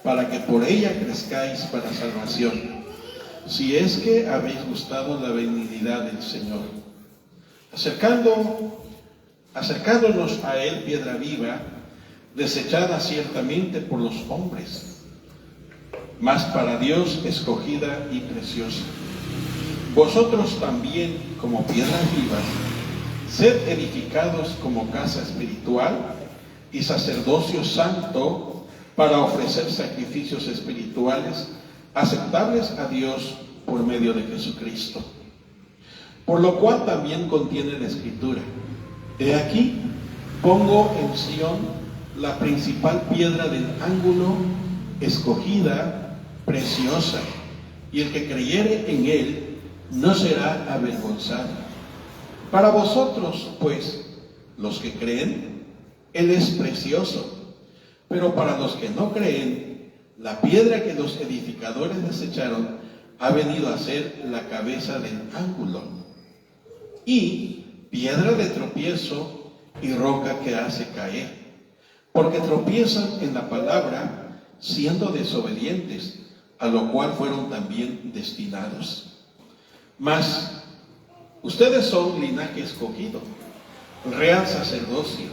para que por ella crezcáis para salvación, si es que habéis gustado la benignidad del Señor, acercándonos a Él, piedra viva, desechada ciertamente por los hombres, mas para Dios escogida y preciosa. Vosotros también, como piedras vivas, sed edificados como casa espiritual y sacerdocio santo, para ofrecer sacrificios espirituales aceptables a Dios por medio de Jesucristo. Por lo cual también contiene la Escritura: he aquí, pongo en Sión la principal piedra del ángulo, escogida, preciosa, y el que creyere en él no será avergonzado. Para vosotros, pues, los que creen, él es precioso. Pero para los que no creen, la piedra que los edificadores desecharon ha venido a ser la cabeza del ángulo, y piedra de tropiezo y roca que hace caer, porque tropiezan en la palabra, siendo desobedientes, a lo cual fueron también destinados. Mas ustedes son linaje escogido, real sacerdocio,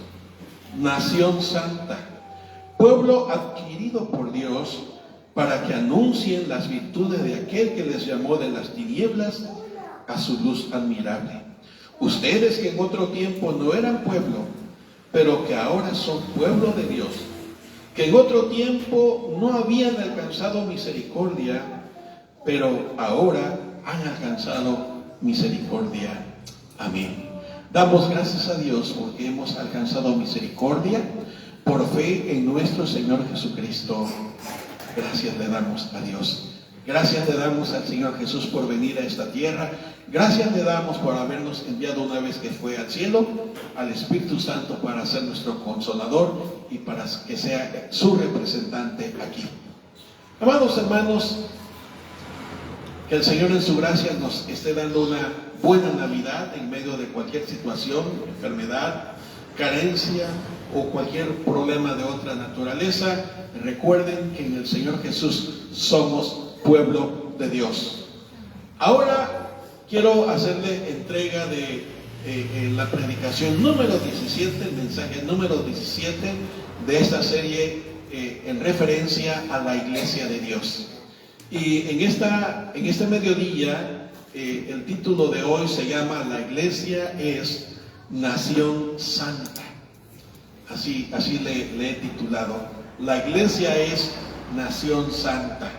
nación santa, pueblo adquirido por Dios, para que anuncien las virtudes de aquel que les llamó de las tinieblas a su luz admirable. Ustedes que en otro tiempo no eran pueblo, pero que ahora son pueblo de Dios, que en otro tiempo no habían alcanzado misericordia, pero ahora han alcanzado misericordia. Amén. Damos gracias a Dios porque hemos alcanzado misericordia por fe en nuestro Señor Jesucristo. Gracias le damos a Dios. Gracias le damos al Señor Jesús por venir a esta tierra. Gracias le damos por habernos enviado una vez que fue al cielo, al Espíritu Santo para ser nuestro consolador y para que sea su representante aquí. Amados hermanos, que el Señor en su gracia nos esté dando una buena Navidad en medio de cualquier situación, enfermedad, carencia o cualquier problema de otra naturaleza. Recuerden que en el Señor Jesús somos pueblo de Dios. Ahora quiero hacerle entrega de la predicación número 17, el mensaje número 17 de esta serie en referencia a la Iglesia de Dios. Y en este mediodía, el título de hoy se llama La Iglesia es Nación Santa. Así le he titulado. La Iglesia es Nación Santa,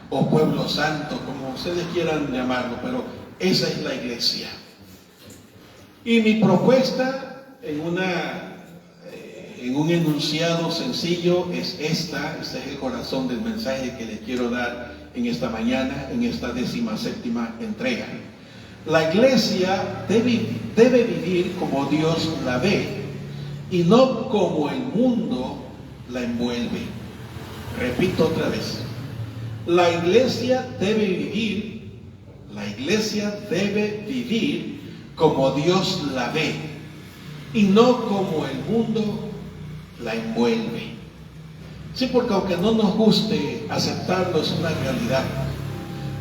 o Pueblo Santo, como ustedes quieran llamarlo, pero esa es la Iglesia. Y mi propuesta en un enunciado sencillo es este es el corazón del mensaje que les quiero dar en esta mañana, en esta 17ª entrega. La Iglesia debe vivir como Dios la ve y no como el mundo la envuelve. Repito otra vez. La Iglesia debe vivir como Dios la ve y no como el mundo la envuelve. Sí, porque aunque no nos guste aceptarlo, es una realidad.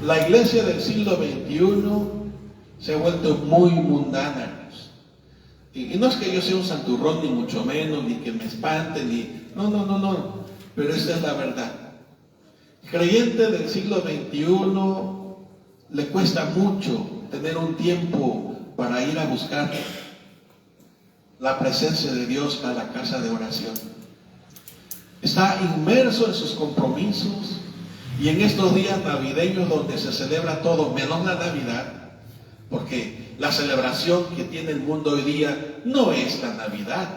La iglesia del siglo XXI se ha vuelto muy mundana. Y no es que yo sea un santurrón, ni mucho menos, ni que me espante, no. Pero esa es la verdad. Creyente del siglo XXI le cuesta mucho tener un tiempo para ir a buscar la presencia de Dios a la casa de oración. Está inmerso en sus compromisos, y en estos días navideños donde se celebra todo menos la Navidad, porque la celebración que tiene el mundo hoy día no es la Navidad,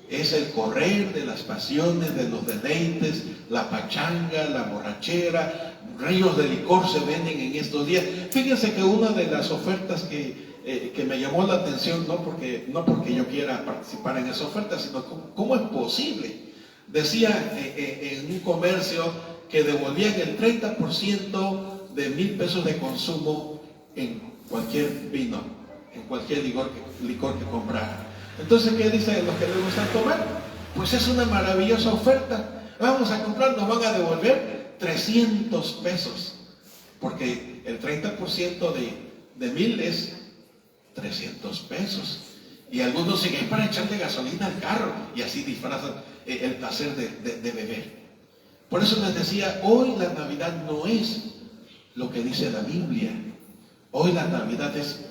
es el correr de las pasiones, de los deleites, la pachanga, la borrachera, ríos de licor se venden en estos días. Fíjense que una de las ofertas que me llamó la atención, no porque yo quiera participar en esa oferta, sino cómo es posible. Decía en un comercio que devolvían el 30% de 1,000 pesos de consumo en cualquier vino, en cualquier licor que comprara. Entonces, ¿qué dicen los que les gusta tomar? Pues es una maravillosa oferta, Vamos a comprar, nos van a devolver 300 pesos. Porque el 30% de 1,000 es 300 pesos. Y algunos siguen para echarle gasolina al carro y así disfrazan el placer de beber. Por eso les decía, hoy la Navidad no es lo que dice la Biblia. Hoy la Navidad es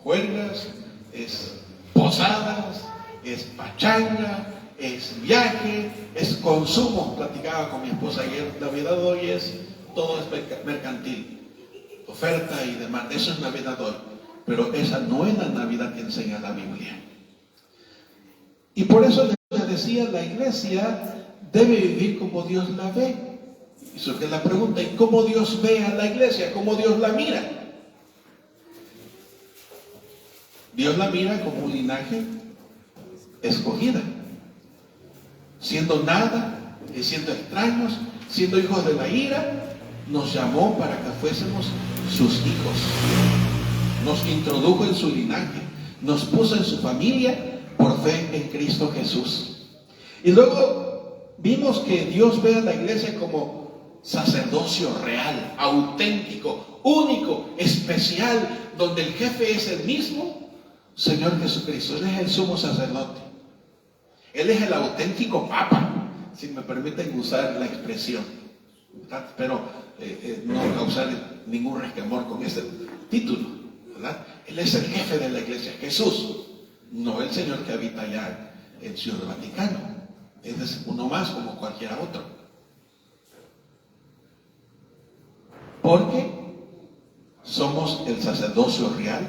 juergas, es posadas, es pachanga, es viaje, es consumo. Platicaba con mi esposa ayer, Navidad hoy todo es mercantil, oferta y demás. Eso es Navidad hoy. Pero esa no es la Navidad que enseña la Biblia. Y por eso les decía, la iglesia debe vivir como Dios la ve. Y surge la pregunta, ¿y cómo Dios ve a la iglesia? ¿Cómo Dios la mira? Dios la mira como un linaje escogida, siendo nada, siendo extraños, siendo hijos de la ira, nos llamó para que fuésemos sus hijos. Nos introdujo en su linaje, nos puso en su familia por fe en Cristo Jesús. Y luego vimos que Dios ve a la iglesia como sacerdocio real, auténtico, único, especial, donde el jefe es el mismo Señor Jesucristo. Él es el sumo sacerdote. Él es el auténtico papa, si me permiten usar la expresión. Pero no causar ningún resquemor con ese título, ¿verdad? Él es el jefe de la iglesia, Jesús, no el Señor que habita allá en Ciudad Vaticano. Él es uno más como cualquiera otro. Porque somos el sacerdocio real,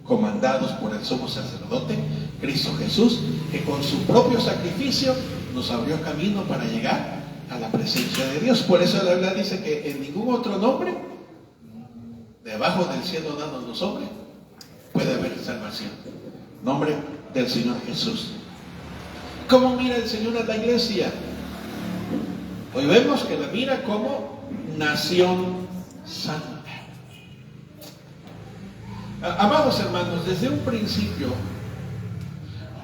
comandados por el sumo sacerdote, Cristo Jesús, que con su propio sacrificio nos abrió camino para llegar a la presencia de Dios. Por eso la Biblia dice que en ningún otro nombre debajo del cielo dado a los hombres puede haber salvación. Nombre del Señor Jesús. ¿Cómo mira el Señor a la iglesia? Hoy vemos que la mira como nación santa. Amados hermanos, desde un principio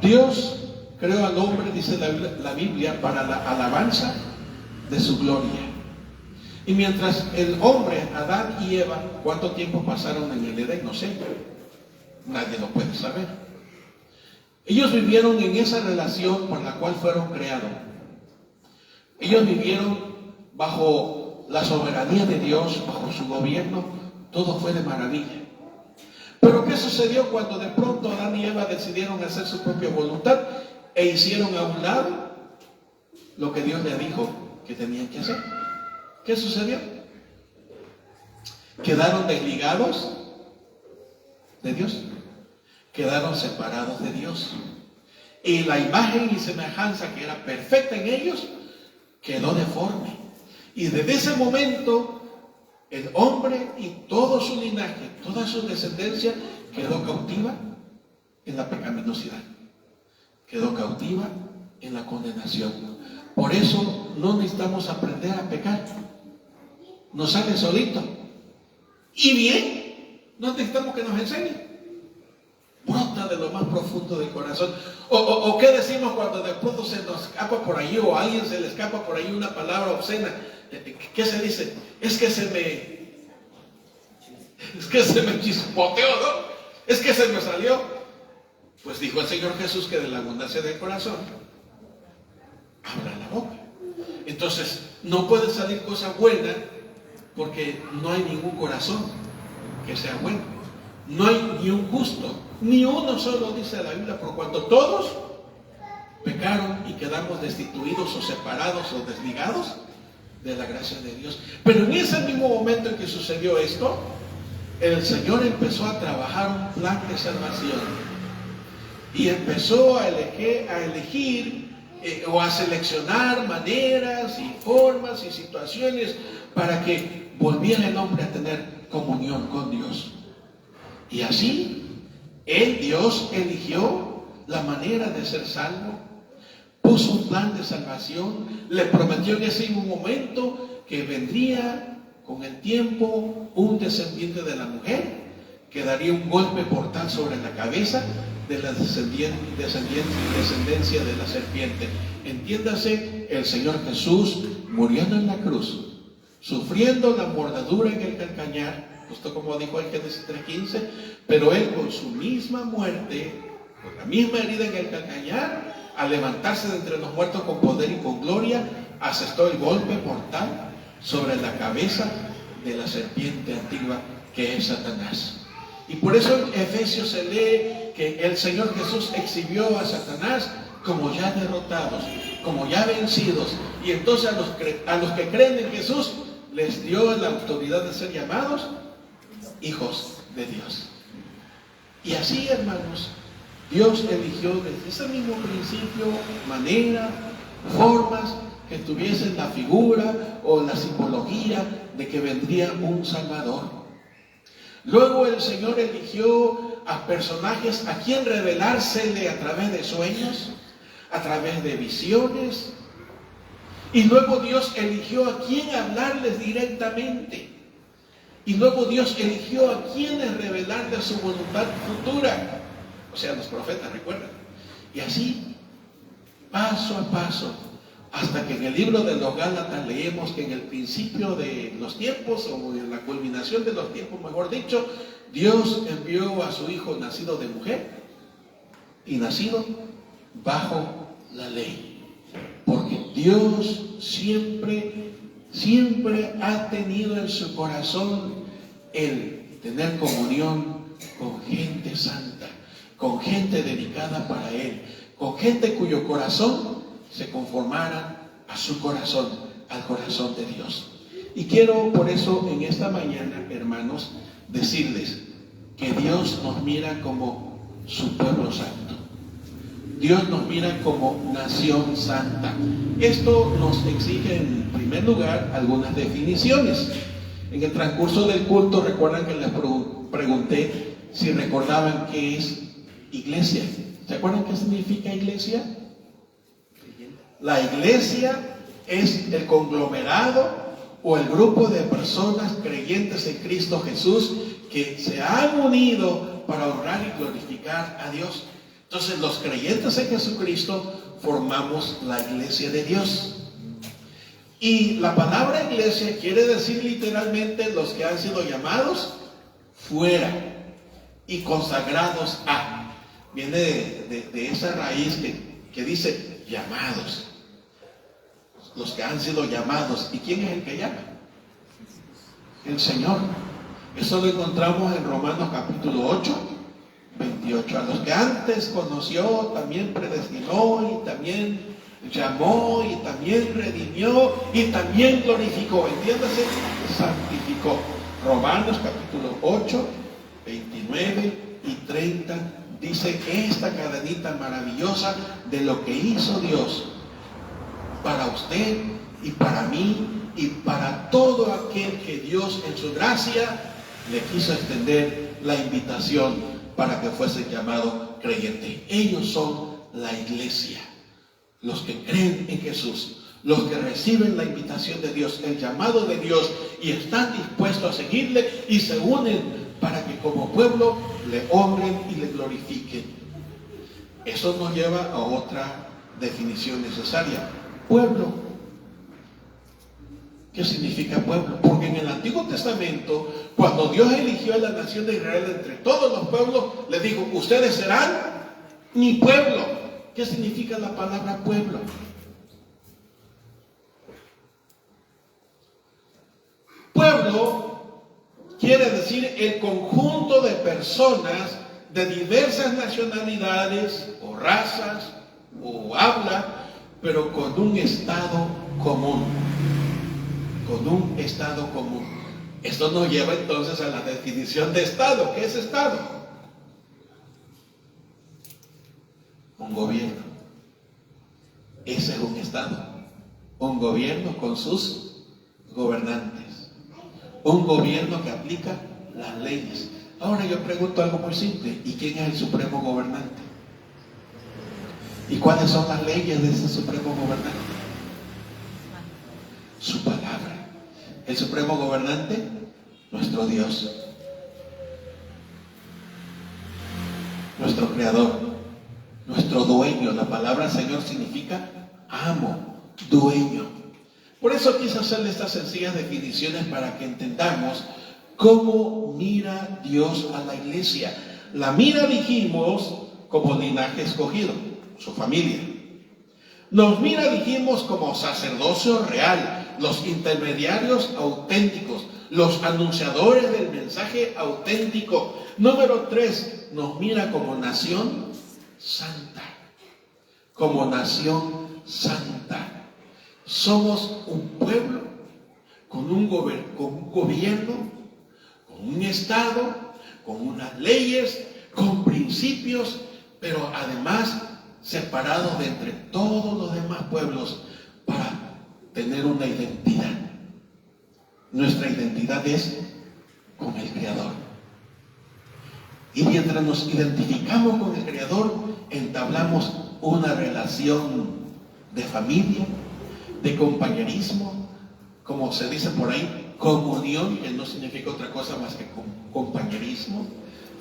Dios creó al hombre, dice la Biblia, para la alabanza de su gloria. Y mientras el hombre, Adán y Eva, ¿cuánto tiempo pasaron en el Edén? No sé, nadie lo puede saber. Ellos vivieron en esa relación por la cual fueron creados. Ellos vivieron bajo la soberanía de Dios, bajo su gobierno. Todo fue de maravilla. Pero ¿qué sucedió cuando de pronto Adán y Eva decidieron hacer su propia voluntad e hicieron a un lado lo que Dios les dijo que tenían que hacer? ¿Qué sucedió? Quedaron desligados de Dios, quedaron separados de Dios, y la imagen y semejanza que era perfecta en ellos quedó deforme. Y desde ese momento el hombre y todo su linaje, toda su descendencia quedó cautiva en la pecaminosidad, quedó cautiva en la condenación. Por eso no necesitamos aprender a pecar, nos sale solito. Y bien, no necesitamos que nos enseñen, brota de lo más profundo del corazón. O ¿qué decimos cuando de pronto se nos escapa por ahí, o a alguien se le escapa por ahí una palabra obscena? ¿Qué se dice? Es que se me chispoteó, ¿no? Es que se me salió. Pues dijo el Señor Jesús que de la abundancia del corazón habla la boca. Entonces no puede salir cosa buena porque no hay ningún corazón que sea bueno. No hay ni un justo, ni uno solo, dice la Biblia, por cuanto todos pecaron y quedamos destituidos o separados o desligados de la gracia de Dios. Pero en ese mismo momento en que sucedió esto, el Señor empezó a trabajar un plan de salvación y empezó a elegir o a seleccionar maneras y formas y situaciones para que volviera el hombre a tener comunión con Dios. Y así, Dios eligió la manera de ser salvo, puso un plan de salvación, le prometió en ese mismo momento que vendría con el tiempo un descendiente de la mujer que daría un golpe mortal sobre la cabeza de la descendencia de la serpiente. Entiéndase, el Señor Jesús muriendo en la cruz, sufriendo la mordedura en el calcañar, justo como dijo en Génesis 3:15, pero Él con su misma muerte, con la misma herida en el calcañar, al levantarse de entre los muertos con poder y con gloria, asestó el golpe mortal sobre la cabeza de la serpiente antigua que es Satanás. Y por eso en Efesios se lee que el Señor Jesús exhibió a Satanás como ya derrotados, como ya vencidos, y entonces a los que creen en Jesús les dio la autoridad de ser llamados hijos de Dios. Y así, hermanos, Dios eligió desde ese mismo principio, manera, formas que tuviesen la figura o la simbología de que vendría un Salvador. Luego el Señor eligió a personajes a quien revelársele a través de sueños, a través de visiones, y luego Dios eligió a quien hablarles directamente, y luego Dios eligió a quienes revelarles su voluntad futura, o sea, los profetas, recuerdan. Y así, paso a paso, hasta que en el libro de los Gálatas leemos que en el principio de los tiempos, o en la culminación de los tiempos, mejor dicho, Dios envió a su Hijo nacido de mujer y nacido bajo la ley. Porque Dios siempre ha tenido en su corazón el tener comunión con gente santa, con gente dedicada para Él, con gente cuyo corazón se conformaran a su corazón, al corazón de Dios. Y quiero por eso en esta mañana, hermanos, decirles que Dios nos mira como su pueblo santo. Dios nos mira como nación santa. Esto nos exige en primer lugar algunas definiciones. En el transcurso del culto recuerdan que les pregunté si recordaban qué es iglesia. ¿Se acuerdan qué significa iglesia? La iglesia es el conglomerado o el grupo de personas creyentes en Cristo Jesús que se han unido para honrar y glorificar a Dios. Entonces los creyentes en Jesucristo formamos la iglesia de Dios. Y la palabra iglesia quiere decir literalmente los que han sido llamados fuera y consagrados a. Viene de esa raíz que dice llamados. Los que han sido llamados. ¿Y quién es el que llama? El Señor. Eso lo encontramos en Romanos capítulo 8, 28. A los que antes conoció, también predestinó, y también llamó, y también redimió, y también glorificó. Entiéndase, santificó. Romanos capítulo 8, 29 y 30 dice esta cadenita maravillosa de lo que hizo Dios para usted y para mí y para todo aquel que Dios en su gracia le quiso extender la invitación para que fuese llamado creyente. Ellos son la iglesia, los que creen en Jesús, los que reciben la invitación de Dios, el llamado de Dios, y están dispuestos a seguirle y se unen para que como pueblo le honren y le glorifiquen. Eso nos lleva a otra definición necesaria. Pueblo. ¿Qué significa pueblo? Porque en el Antiguo Testamento, cuando Dios eligió a la nación de Israel entre todos los pueblos, le dijo, ustedes serán mi pueblo. ¿Qué significa la palabra pueblo? Pueblo quiere decir el conjunto de personas de diversas nacionalidades o razas o habla, pero con un estado común. Con un estado común. Esto nos lleva entonces a la definición de estado. ¿Qué es estado? Un gobierno. Ese es un estado. Un gobierno con sus gobernantes. Un gobierno que aplica las leyes. Ahora yo pregunto algo muy simple. ¿Y quién es el supremo gobernante? ¿Y cuáles son las leyes de ese supremo gobernante? Su palabra. El supremo gobernante, nuestro Dios. nuestro creador, nuestro dueño. La palabra Señor significa amo, dueño. Por eso quise hacerle estas sencillas definiciones para que entendamos cómo mira Dios a la iglesia. La mira, dijimos, como linaje escogido, su familia. Nos mira, dijimos, como sacerdocio real, los intermediarios auténticos, los anunciadores del mensaje auténtico. Número 3, nos mira como nación santa. Como nación santa. Somos un pueblo con un gobierno, con un estado, con unas leyes, con principios, pero además separados de entre todos los demás pueblos para tener una identidad. Nuestra identidad es con el Creador. Y mientras nos identificamos con el Creador, entablamos una relación de familia, de compañerismo, como se dice por ahí, comunión, que no significa otra cosa más que compañerismo,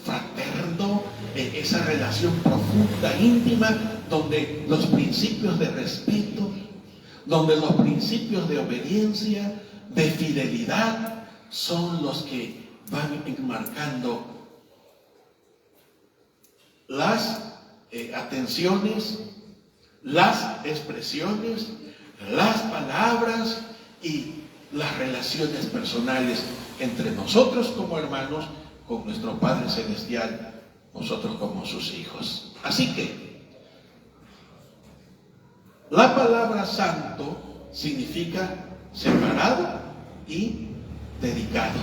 fraterno, esa relación profunda, íntima, donde los principios de respeto, donde los principios de obediencia, de fidelidad, son los que van enmarcando las atenciones, las expresiones, las palabras y las relaciones personales entre nosotros como hermanos, con nuestro Padre Celestial, nosotros como sus hijos. Así que la palabra santo significa separado y dedicado.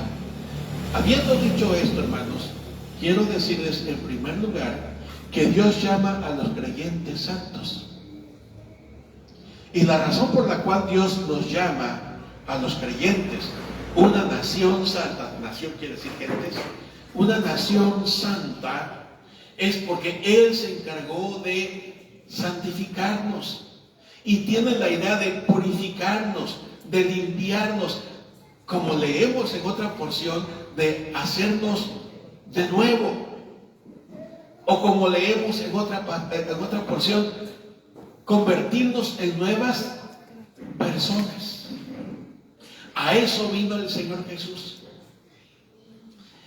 Habiendo dicho esto, hermanos, quiero decirles en primer lugar que Dios llama a los creyentes santos. Y la razón por la cual Dios nos llama a los creyentes una nación santa, nación quiere decir gentes, una nación santa, es porque Él se encargó de santificarnos y tiene la idea de purificarnos, de limpiarnos, como leemos en otra porción, de hacernos de nuevo, o como leemos en otra porción, convertirnos en nuevas personas. A eso vino el Señor Jesús.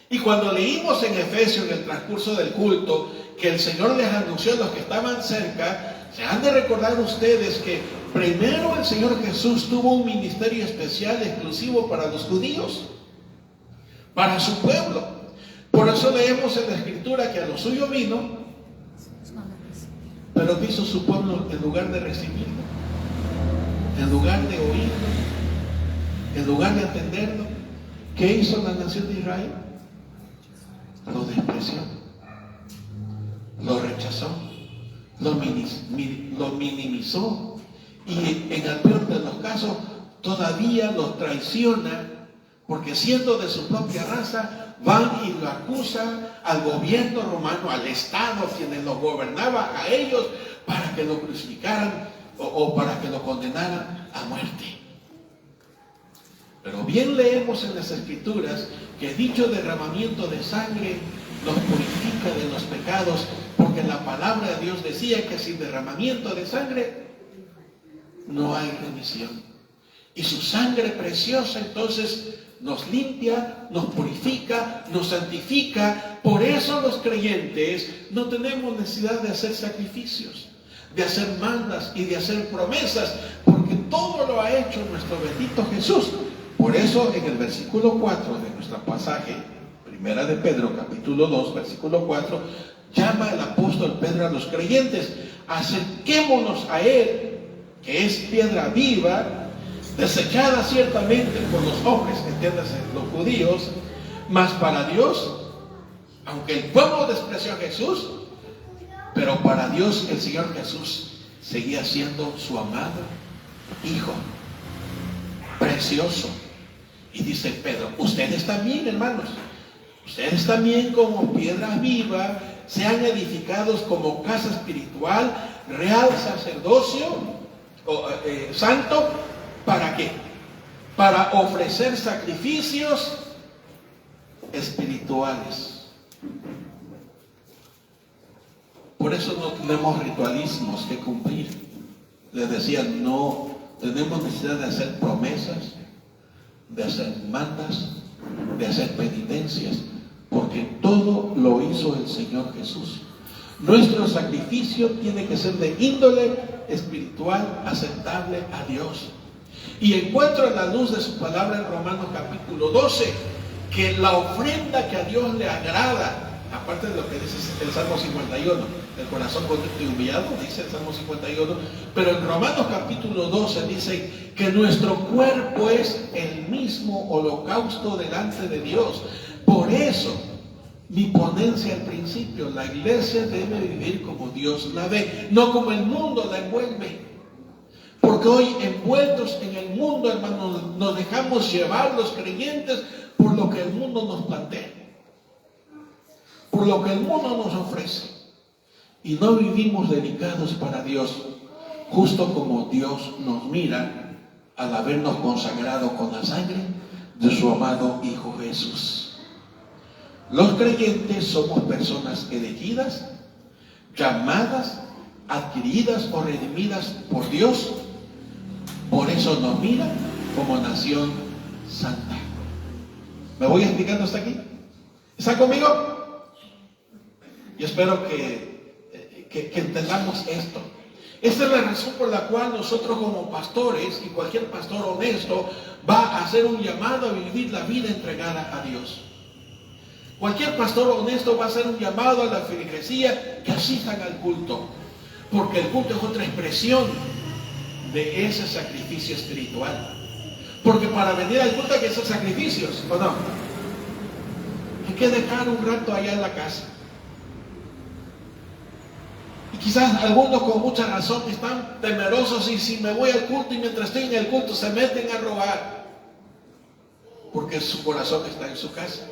Y cuando leímos en Efesios, en el transcurso del culto, que el Señor les anunció a los que estaban cerca, se han de recordar ustedes que primero el Señor Jesús tuvo un ministerio especial, exclusivo para los judíos, para su pueblo. Por eso leemos en la Escritura que a lo suyo vino, pero ¿qué hizo su pueblo en lugar de recibirlo? En lugar de oírlo, en lugar de atenderlo, ¿qué hizo la nación de Israel? Lo despreció, lo rechazó, lo minimizó y en el peor de los casos todavía lo traiciona, porque siendo de su propia raza van y lo acusan al gobierno romano, al Estado, quienes lo gobernaba, a ellos, para que lo crucificaran o para que lo condenaran a muerte. Pero bien leemos en las Escrituras que dicho derramamiento de sangre nos purifica de los pecados, porque la palabra de Dios decía que sin derramamiento de sangre no hay remisión. Y su sangre preciosa entonces nos limpia, nos purifica, nos santifica. Por eso los creyentes no tenemos necesidad de hacer sacrificios, de hacer mandas y de hacer promesas, porque todo lo ha hecho nuestro bendito Jesús. Por eso en el versículo 4 de nuestro pasaje, primera de Pedro, capítulo 2, versículo 4, llama el apóstol Pedro a los creyentes: acerquémonos a Él, que es piedra viva, desechada ciertamente por los hombres, entiéndase, los judíos, mas para Dios, aunque el pueblo despreció a Jesús, pero para Dios el Señor Jesús seguía siendo su amado Hijo, precioso. Y dice Pedro: ustedes también, hermanos, ustedes también como piedras vivas, sean edificados como casa espiritual, real sacerdocio, santo. ¿Para qué? Para ofrecer sacrificios espirituales. Por eso no tenemos ritualismos que cumplir. Les decía, no tenemos necesidad de hacer promesas, de hacer mandas, de hacer penitencias, porque todo lo hizo el Señor Jesús. Nuestro sacrificio tiene que ser de índole espiritual, aceptable a Dios. Y encuentro en la luz de su palabra en Romanos capítulo 12, que la ofrenda que a Dios le agrada, aparte de lo que dice el Salmo 51, el corazón contrito y humillado, dice el Salmo 51, pero en Romanos capítulo 12 dice que nuestro cuerpo es el mismo holocausto delante de Dios. Por eso, mi ponencia al principio, la iglesia debe vivir como Dios la ve, no como el mundo la envuelve. Porque hoy, envueltos en el mundo, hermanos, nos dejamos llevar los creyentes por lo que el mundo nos plantea, por lo que el mundo nos ofrece, y no vivimos dedicados para Dios, justo como Dios nos mira al habernos consagrado con la sangre de su amado Hijo Jesús. Los creyentes somos personas elegidas, llamadas, adquiridas o redimidas por Dios. Por eso nos mira como nación santa. ¿Me voy explicando hasta aquí? ¿Están conmigo? Yo espero que entendamos esto. Esta es la razón por la cual nosotros como pastores, y cualquier pastor honesto, va a hacer un llamado a vivir la vida entregada a Dios. Cualquier pastor honesto va a hacer un llamado a la feligresía que asistan al culto, porque el culto es otra expresión de ese sacrificio espiritual. Porque para venir al culto hay que hacer sacrificios, ¿o no? Hay que dejar un rato allá en la casa. Y quizás algunos con mucha razón están temerosos, y si me voy al culto y mientras estoy en el culto se meten a robar, porque su corazón está en su casa,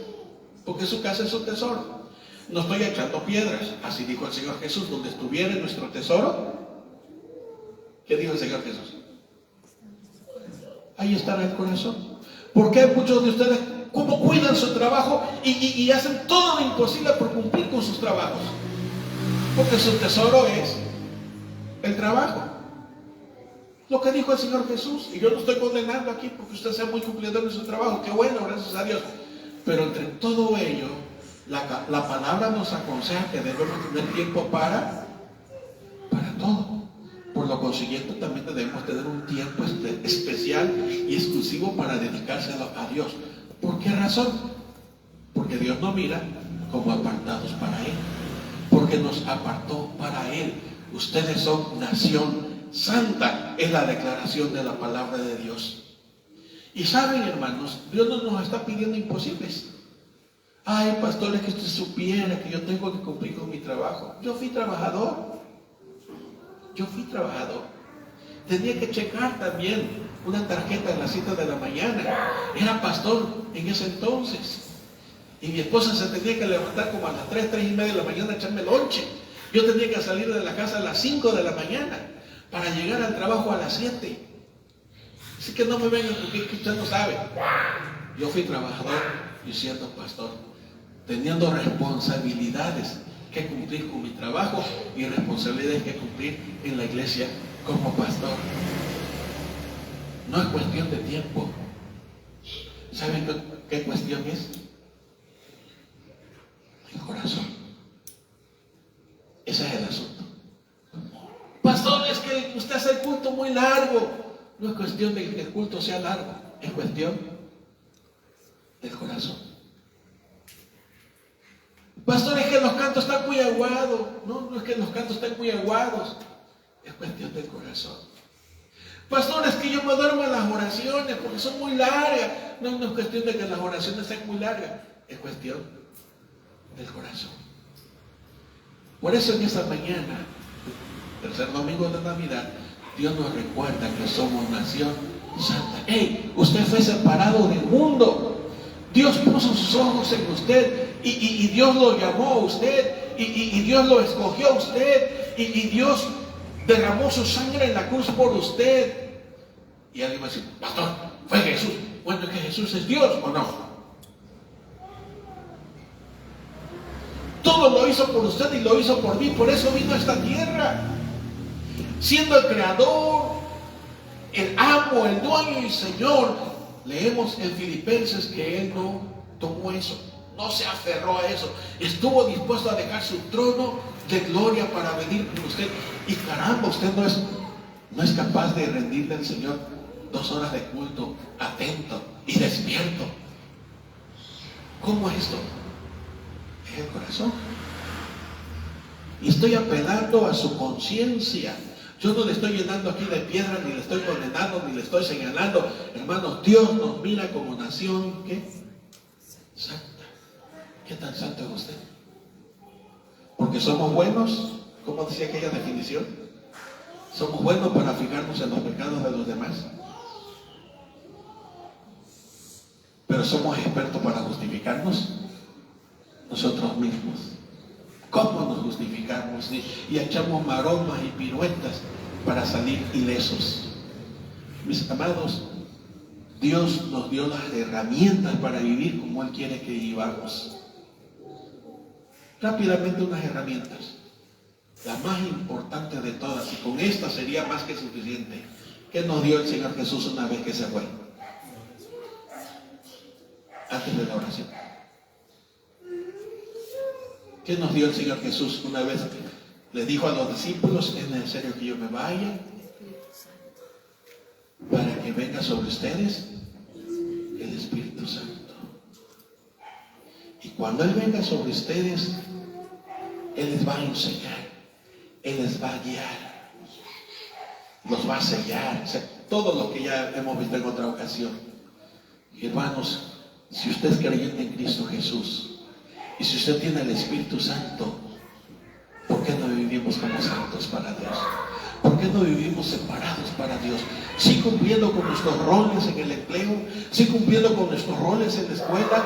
porque su casa es su tesoro. No estoy echando piedras, así dijo el Señor Jesús, donde estuviera nuestro tesoro. ¿Qué dijo el Señor Jesús? Ahí estará el corazón. Porque muchos de ustedes, ¿cómo cuidan su trabajo y hacen todo lo imposible por cumplir con sus trabajos? Porque su tesoro es el trabajo. Lo que dijo el Señor Jesús. Y yo no estoy condenando aquí porque usted sea muy cumplidor en su trabajo. Qué bueno, gracias a Dios. Pero entre todo ello, la palabra nos aconseja que debemos tener tiempo para todo. Por lo consiguiente, también debemos tener un tiempo especial y exclusivo para dedicárselo a Dios. ¿Por qué razón? Porque Dios nos mira como apartados para Él. Porque nos apartó para Él. Ustedes son nación santa, es la declaración de la palabra de Dios. Y saben, hermanos, Dios no nos está pidiendo imposibles. Ay, pastores, que usted supiera que yo tengo que cumplir con mi trabajo. Yo fui trabajador. Tenía que checar también una tarjeta en las 7 de la mañana. Era pastor en ese entonces. Y mi esposa se tenía que levantar como a las 3:30 de la mañana a echarme lonche. Yo tenía que salir de la casa a las 5 de la mañana para llegar al trabajo a las 7. Así que no me vengan porque usted no sabe. Yo fui trabajador y siendo pastor, teniendo responsabilidades que cumplir con mi trabajo y responsabilidades que cumplir en la iglesia como pastor. No es cuestión de tiempo. ¿Saben qué cuestión es? El corazón. Ese es el asunto. Pastor, es que usted hace el culto muy largo. No es cuestión de que el culto sea largo, es cuestión del corazón. Pastor, es que los cantos están muy aguados. No es que los cantos estén muy aguados, es cuestión del corazón. Pastor, es que yo me duermo en las oraciones porque son muy largas. No es cuestión de que las oraciones sean muy largas, es cuestión del corazón. Por eso en esta mañana, tercer domingo de Navidad, Dios nos recuerda que somos nación santa. ¡Hey! Usted fue separado del mundo. Dios puso sus ojos en usted y Dios lo llamó a usted y Dios lo escogió a usted y Dios derramó su sangre en la cruz por usted. Y alguien va a decir, pastor, fue Jesús. Bueno, ¿que Jesús es Dios o no? Todo lo hizo hizo por usted y lo hizo por mí, por eso vino a esta tierra. Siendo el creador, el amo, el dueño y Señor, leemos en Filipenses que Él no tomó eso, no se aferró a eso, estuvo dispuesto a dejar su trono de gloria para venir por usted. Y caramba, usted no es capaz de rendirle al Señor 2 horas de culto, atento y despierto. ¿Cómo es esto? Es el corazón. Y estoy apelando a su conciencia. Yo no le estoy llenando aquí de piedra, ni le estoy condenando, ni le estoy señalando. Hermanos, Dios nos mira como nación, ¿qué? Santa. ¿Qué tan santo es usted? Porque somos buenos, ¿cómo decía aquella definición? Somos buenos para fijarnos en los pecados de los demás, pero somos expertos para justificarnos nosotros mismos. ¿Cómo nos justificamos? Y echamos maromas y piruetas para salir ilesos. Mis amados, Dios nos dio las herramientas para vivir como Él quiere que vivamos. Rápidamente unas herramientas, la más importante de todas, y con esta sería más que suficiente, que nos dio el Señor Jesús una vez que se fue, antes de la oración. ¿Qué nos dio el Señor Jesús una vez que le dijo a los discípulos: es necesario que yo me vaya para que venga sobre ustedes el Espíritu Santo? Y cuando Él venga sobre ustedes, Él les va a enseñar, Él les va a guiar, los va a sellar, o sea, todo lo que ya hemos visto en otra ocasión. Y hermanos, si usted es creyente en Cristo Jesús, y si usted tiene el Espíritu Santo, ¿por qué no vivimos como santos para Dios? ¿Por qué no vivimos separados para Dios? Sí, cumpliendo con nuestros roles en el empleo, sí cumpliendo con nuestros roles en la escuela,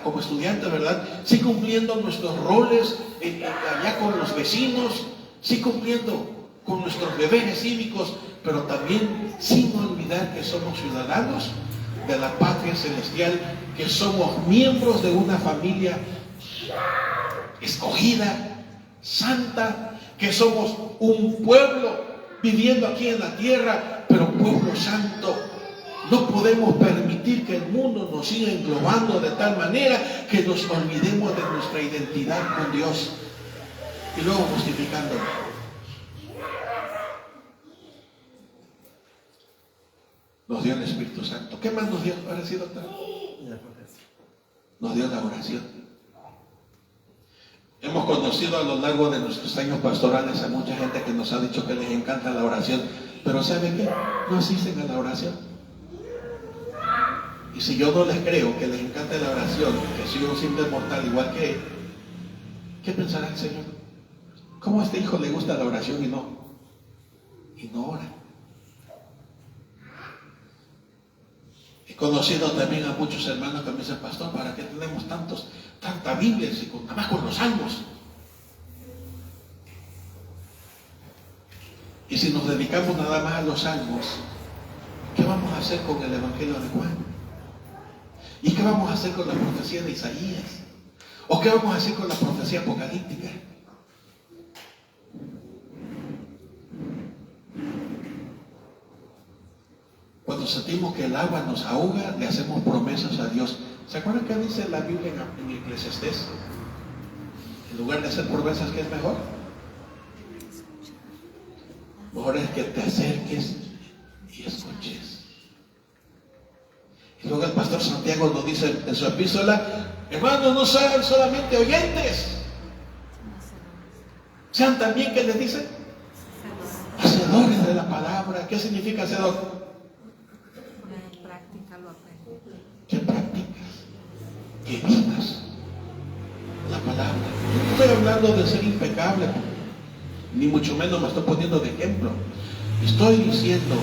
como estudiantes, ¿verdad? Sí cumpliendo nuestros roles allá con los vecinos, sí cumpliendo con nuestros deberes cívicos, pero también sin olvidar que somos ciudadanos de la patria celestial, que somos miembros de una familia escogida, santa, que somos un pueblo viviendo aquí en la tierra, pero pueblo santo. No podemos permitir que el mundo nos siga englobando de tal manera que nos olvidemos de nuestra identidad con Dios y luego justificándolo. Nos dio el Espíritu Santo. ¿Qué más nos dio? Ahora sí, doctor. Nos dio la oración. Hemos conocido a lo largo de nuestros años pastorales a mucha gente que nos ha dicho que les encanta la oración, pero ¿saben qué? No asisten a la oración. Y si yo no les creo que les encante la oración, que soy un simple mortal igual que él, ¿qué pensará el Señor? ¿Cómo a este hijo le gusta la oración y no ora? He conocido también a muchos hermanos que me dicen: pastor, ¿para qué tenemos tanta Biblia? Nada más con los salmos. Y si nos dedicamos nada más a los salmos, ¿qué vamos a hacer con el Evangelio de Juan? ¿Y qué vamos a hacer con la profecía de Isaías? ¿O qué vamos a hacer con la profecía apocalíptica? Cuando sentimos que el agua nos ahoga, le hacemos promesas a Dios. ¿Se acuerdan qué dice la Biblia en Eclesiastés? En lugar de hacer promesas, ¿qué es mejor? Mejor es que te acerques y escuches. Y luego el pastor Santiago nos dice en su epístola: hermanos, no sean solamente oyentes, sean también, ¿qué les dice? Hacedores de la palabra. ¿Qué significa hacedor? Que practicas, que vivas la palabra. No estoy hablando de ser impecable, ni mucho menos me estoy poniendo de ejemplo. Estoy diciendo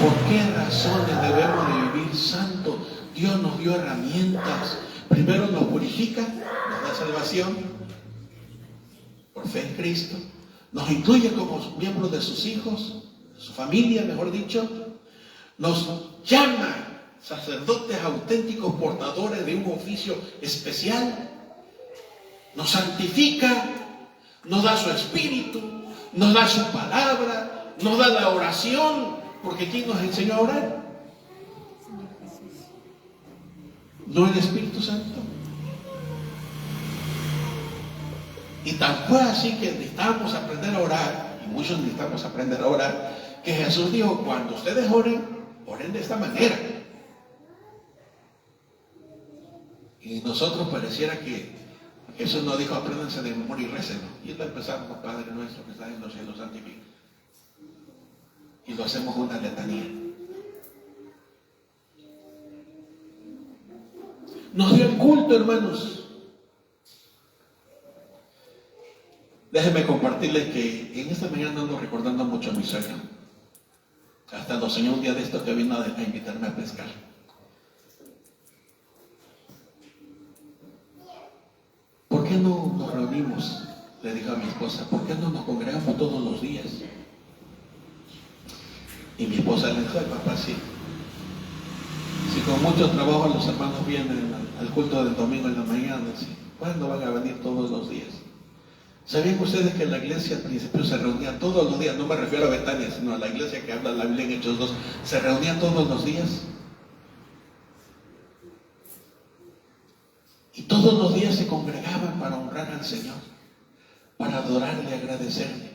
por qué razones debemos de vivir santo. Dios nos dio herramientas. Primero nos purifica, nos da salvación por fe en Cristo, nos incluye como miembros de sus hijos, de su familia, mejor dicho, nos llama sacerdotes auténticos, portadores de un oficio especial, nos santifica nos da su espíritu, nos da su palabra, nos da la oración, porque ¿quién nos enseñó a orar? ¿No el Espíritu Santo? Y tan fue así que necesitamos aprender a orar, y muchos necesitamos aprender a orar, que Jesús dijo, cuando ustedes oren, oren de esta manera. Y nosotros pareciera que Jesús nos dijo, apréndanse de memoria y récenlo. Y lo empezamos, Padre nuestro que estás en los cielos, santificado. Y lo hacemos una letanía. Nos dio el culto, hermanos. Déjenme compartirles que en esta mañana ando recordando mucho a mi sueño. Hasta nos soñé un día de esto que vino a invitarme a pescar. ¿Por qué no nos reunimos? Le dijo a mi esposa, ¿por qué no nos congregamos todos los días? Y mi esposa le dijo, papá, sí. Si con mucho trabajo los hermanos vienen al culto del domingo en la mañana, ¿sí? ¿Cuándo van a venir todos los días? ¿Sabían ustedes que la iglesia al principio se reunía todos los días? No me refiero a Betania, sino a la iglesia que habla la Biblia en Hechos 2. ¿Se reunía todos los días? Y todos los días se congregaban para honrar al Señor, para adorarle, agradecerle.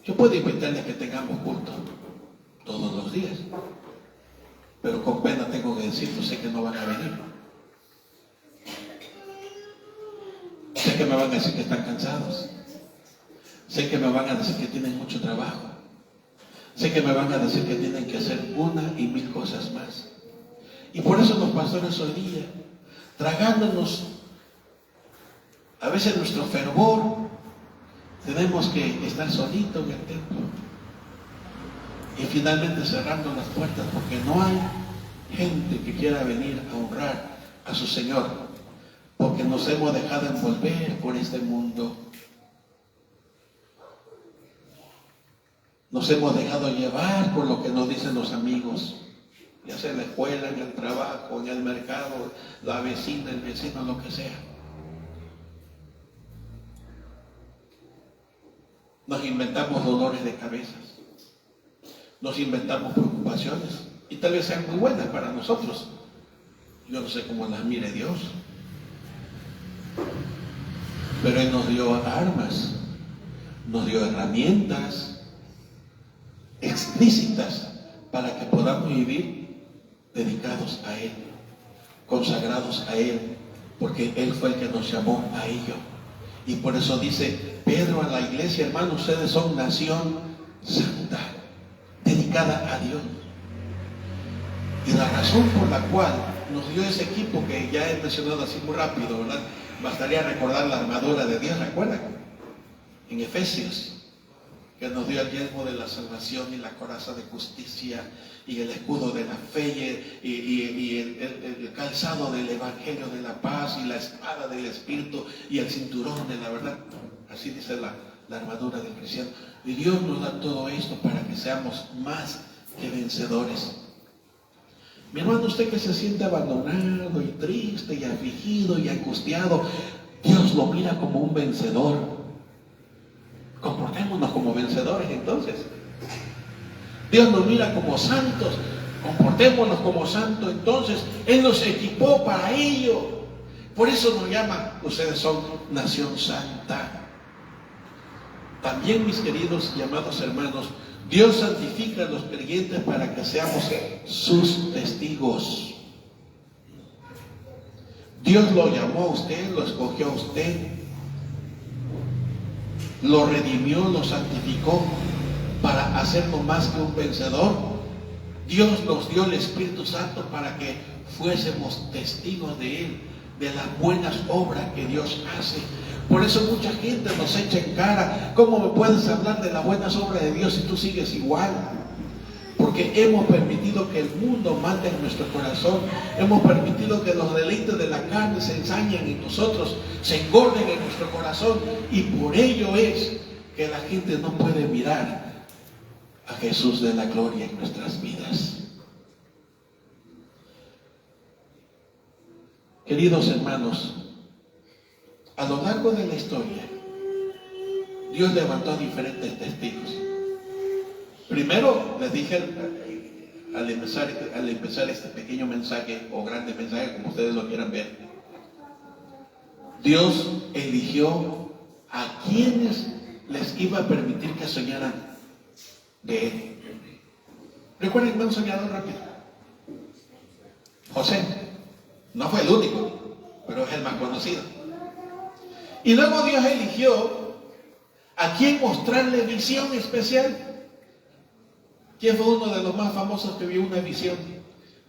Yo puedo invitarles a que tengamos culto todos los días, pero con pena tengo que decir, yo sé que no van a venir. Sé que me van a decir que están cansados. Sé que me van a decir que tienen mucho trabajo. Sé que me van a decir que tienen que hacer una y mil cosas más. Y por eso los pastores hoy día, tragándonos a veces nuestro fervor, tenemos que estar solitos en el templo. Y finalmente cerrando las puertas porque no hay gente que quiera venir a honrar a su Señor. Porque nos hemos dejado envolver por este mundo. Nos hemos dejado llevar por lo que nos dicen los amigos, ya sea en la escuela, en el trabajo, en el mercado, la vecina, el vecino, lo que sea. Nos inventamos dolores de cabezas, nos inventamos preocupaciones, y tal vez sean muy buenas para nosotros. Yo no sé cómo las mire Dios. Pero Él nos dio armas, nos dio herramientas explícitas para que podamos vivir dedicados a Él, consagrados a Él, porque Él fue el que nos llamó a ello. Y por eso dice Pedro a la iglesia, hermanos, ustedes son nación santa, dedicada a Dios. Y la razón por la cual nos dio ese equipo que ya he mencionado así muy rápido, ¿verdad? Bastaría recordar la armadura de Dios, ¿recuerdan? En Efesios, que nos dio el yelmo de la salvación y la coraza de justicia y el escudo de la fe y el calzado del evangelio de la paz y la espada del espíritu y el cinturón de la verdad. Así dice la armadura del cristiano. Y Dios nos da todo esto para que seamos más que vencedores. Mi hermano, usted que se siente abandonado y triste y afligido y angustiado, Dios lo mira como un vencedor. Comportémonos como vencedores entonces. Dios nos mira como santos, comportémonos como santos entonces. Él nos equipó para ello. Por eso nos llama, ustedes son nación santa. También, mis queridos y amados hermanos, Dios santifica a los creyentes para que seamos sus testigos. Dios lo llamó a usted, lo escogió a usted, lo redimió, lo santificó para hacernos más que un vencedor. Dios nos dio el Espíritu Santo para que fuésemos testigos de Él, de las buenas obras que Dios hace. Por eso mucha gente nos echa en cara, ¿cómo me puedes hablar de las buenas obras de Dios si tú sigues igual? Porque hemos permitido que el mundo mande en nuestro corazón, hemos permitido que los deleites de la carne se ensañen en nosotros, se engorden en nuestro corazón, y por ello es que la gente no puede mirar a Jesús de la gloria en nuestras vidas. Queridos hermanos, a lo largo de la historia, Dios levantó a diferentes testigos. Primero les dije al empezar este pequeño mensaje o grande mensaje, como ustedes lo quieran ver, Dios eligió a quienes les iba a permitir que soñaran de Él. Recuerden un soñador rápido. José. No fue el único, pero es el más conocido. Y luego Dios eligió a quien mostrarle visión especial. ¿Quién fue uno de los más famosos que vio una visión?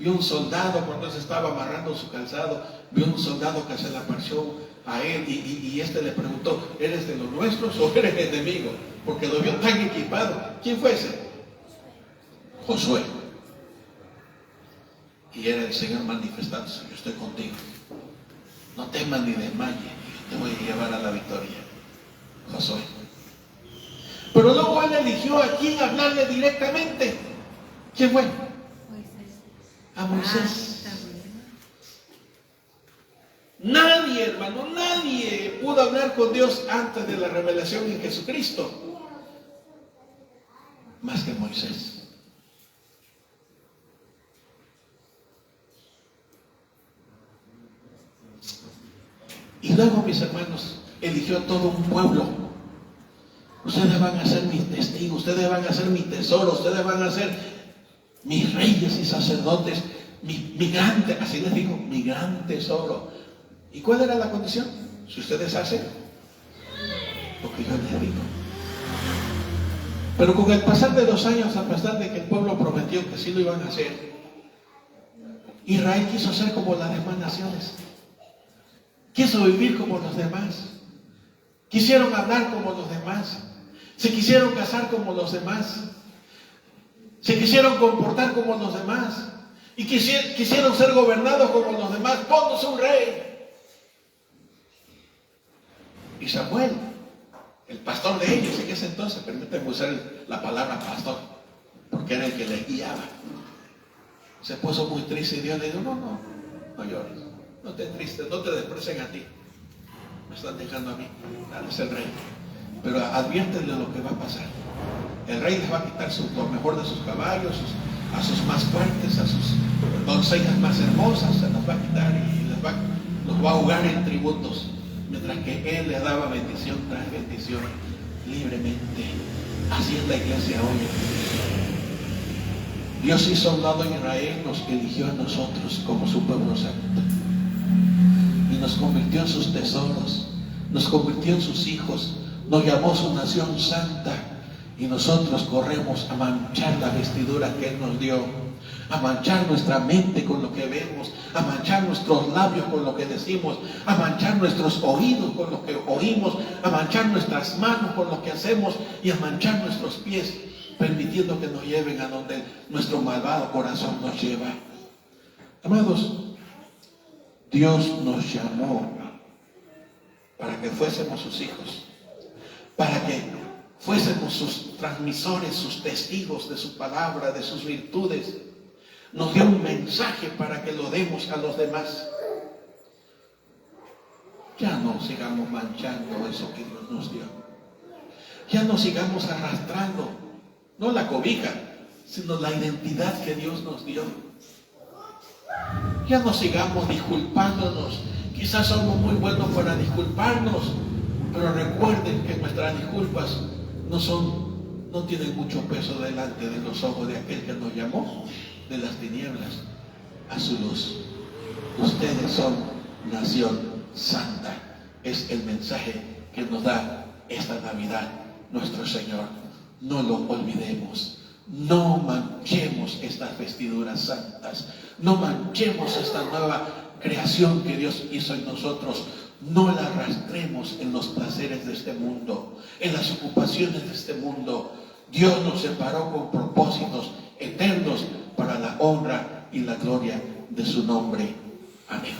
Vio un soldado cuando se estaba amarrando su calzado, vio un soldado que se le apareció a él y este le preguntó, ¿eres de los nuestros o eres enemigo? Porque lo vio tan equipado. ¿Quién fue ese? Josué. Y era el Señor manifestándose: yo estoy contigo, no temas ni desmayes, yo te voy a llevar a la victoria. Josué. Pero luego Él eligió a quien hablarle directamente. ¿Quién fue? A Moisés. Nadie, hermano, nadie pudo hablar con Dios antes de la revelación en Jesucristo, más que Moisés. Y luego, mis hermanos, eligió a todo un pueblo. Ustedes van a ser mis testigos, ustedes van a ser mi tesoro, ustedes van a ser mis reyes y sacerdotes, mi gran, así les digo, mi gran tesoro. ¿Y cuál era la condición? Si ustedes hacen lo que yo les digo. Pero con el pasar de los años, a pesar de que el pueblo prometió que sí lo iban a hacer, Israel quiso ser como las demás naciones. Quiso vivir como los demás. Quisieron hablar como los demás. Se quisieron casar como los demás. Se quisieron comportar como los demás. Y quisieron ser gobernados como los demás. Ponnos un rey. Y Samuel, el pastor de ellos en ese entonces, permítanme usar la palabra pastor, porque era el que les guiaba, se puso muy triste y Dios le dijo: no llores, no te tristes, no te desprecien a ti, me están dejando a mí, dale, es el rey, pero adviértele lo que va a pasar. El rey les va a quitar lo mejor de sus caballos, a sus más fuertes, a sus doncellas más hermosas, se las va a quitar y los va a ahogar en tributos, mientras que Él les daba bendición tras bendición libremente. Así es la iglesia hoy. Dios hizo a un lado en Israel, nos eligió a nosotros como su pueblo santo y nos convirtió en sus tesoros, nos convirtió en sus hijos, nos llamó su nación santa, y nosotros corremos a manchar la vestidura que Él nos dio, a manchar nuestra mente con lo que vemos, a manchar nuestros labios con lo que decimos, a manchar nuestros oídos con lo que oímos, a manchar nuestras manos con lo que hacemos y a manchar nuestros pies, permitiendo que nos lleven a donde nuestro malvado corazón nos lleva. Amados, Dios nos llamó para que fuésemos sus hijos, para que fuésemos sus transmisores, sus testigos de su palabra, de sus virtudes. Nos dio un mensaje para que lo demos a los demás. Ya no sigamos manchando eso que Dios nos dio. Ya no sigamos arrastrando, no la cobija, sino la identidad que Dios nos dio. Ya no sigamos disculpándonos. Quizás somos muy buenos para disculparnos, pero recuerden que nuestras disculpas no tienen mucho peso delante de los ojos de aquel que nos llamó de las tinieblas a su luz. Ustedes son nación santa. Es el mensaje que nos da esta Navidad nuestro Señor. No lo olvidemos. No manchemos estas vestiduras santas. No manchemos esta nueva creación que Dios hizo en nosotros. No la arrastremos en los placeres de este mundo, en las ocupaciones de este mundo. Dios nos separó con propósitos eternos para la honra y la gloria de su nombre. Amén.